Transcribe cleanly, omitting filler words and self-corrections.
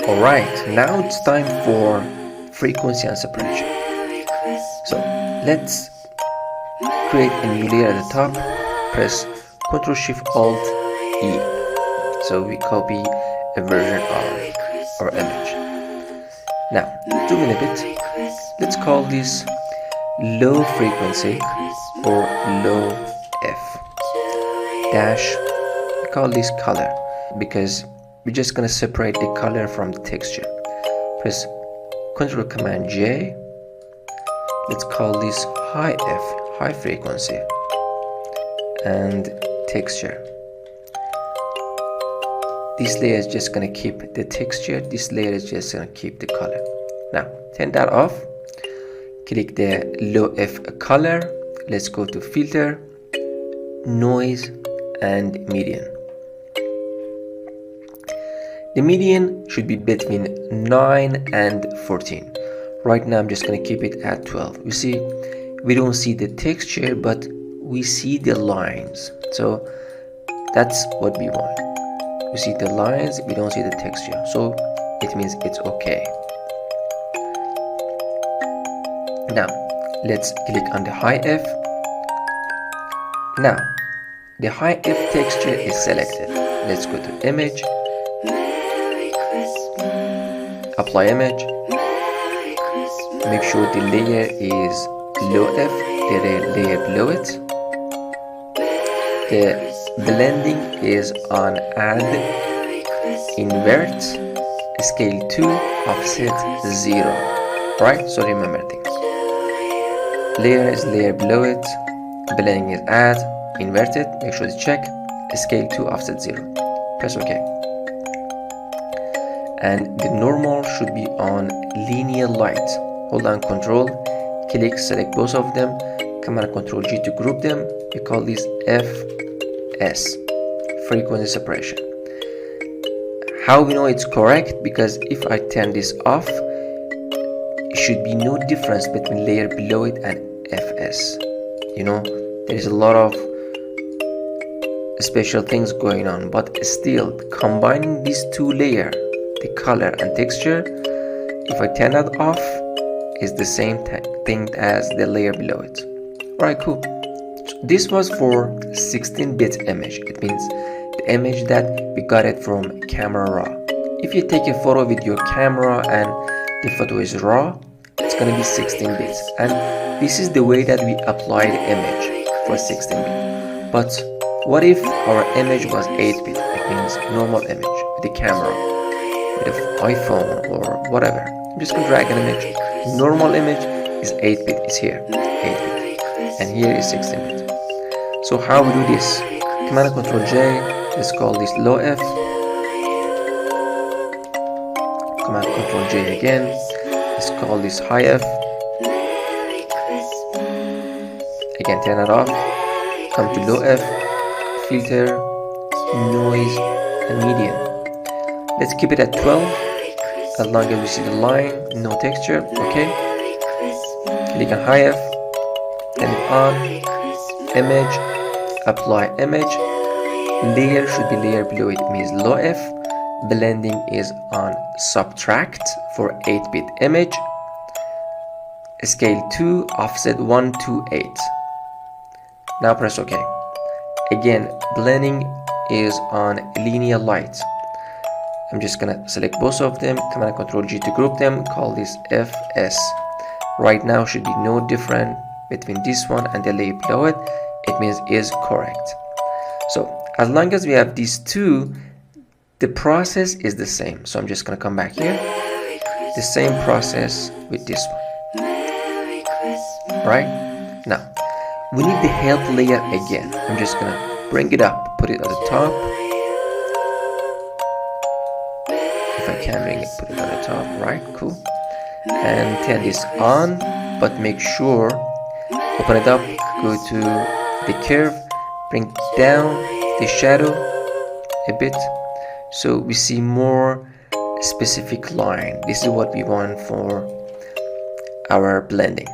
Alright, now it's time for frequency and separation. So let's create a new layer at the top, press Ctrl Shift Alt E. So we copy a version of our image. Now zoom in a bit. Let's call this low frequency or low F dash. We call this color because we're just gonna separate the color from the texture. Press Ctrl Command J. Let's call this high F, high frequency, and texture. This layer is just gonna keep the texture. This layer is just gonna keep the color. Now turn that off. Click the low F color. Let's go to filter, noise, and median. The median should be between 9 and 14. Right now I'm just going to keep it at 12. You see, we don't see the texture, but we see the lines. So that's what we want. We see the lines, we don't see the texture. So it means it's okay. Now let's click on the high F. Now the high F texture is selected. Let's go to image, apply image, make sure the layer is low F, the layer below it. The blending is on add, invert, scale 2, offset 0. Right? So remember things. Layer is layer below it, blending is add, invert it, make sure to check, scale 2, offset 0. Press OK. And the normal should be on linear light. Hold on Control, click, select both of them, Command Control G to group them. We call this FS, frequency separation. How we know it's correct? Because if I turn this off, it should be no difference between layer below it and FS. You know, there is a lot of special things going on, but still combining these two layers, the color and texture, if I turn that off, is the same thing as the layer below it. Alright, cool. So this was for 16-bit image. It means the image that we got it from camera raw. If you take a photo with your camera and the photo is raw, it's gonna be 16 bits. And this is the way that we apply the image for 16 bit. But what if our image was 8 bit? It means normal image with the camera, with an iPhone or whatever. I'm just gonna drag an image. Normal image is 8 bit, it's here, 8 bit, and here is 16 bit. So how we do this? Command Control J, let's call this low F. Command Control J again, let's call this high F. Again, turn it off, come to low F, filter, noise, and median. Let's keep it at 12. As long as we see the line, no texture, okay. Click on high F, turn it on, image, apply image. Layer should be layer below it, means low F. Blending is on subtract for 8-bit image. Scale 2, offset 1 to 8. Now press OK. Again, blending is on linear light. I'm just gonna select both of them, Command Control G to group them, call this FS. Right now should be no different between this one and the layer below it. It means is correct. So as long as we have these two, the process is the same. So I'm just gonna come back here. The same process with this one. Right? Now, we need the help layer again. I'm just gonna bring it up, put it at the top. If I can bring it, put it on the top, right? Cool. And turn this on, but make sure, open it up, go to the curve, bring down the shadow a bit, so we see more specific line. This is what we want for our blending.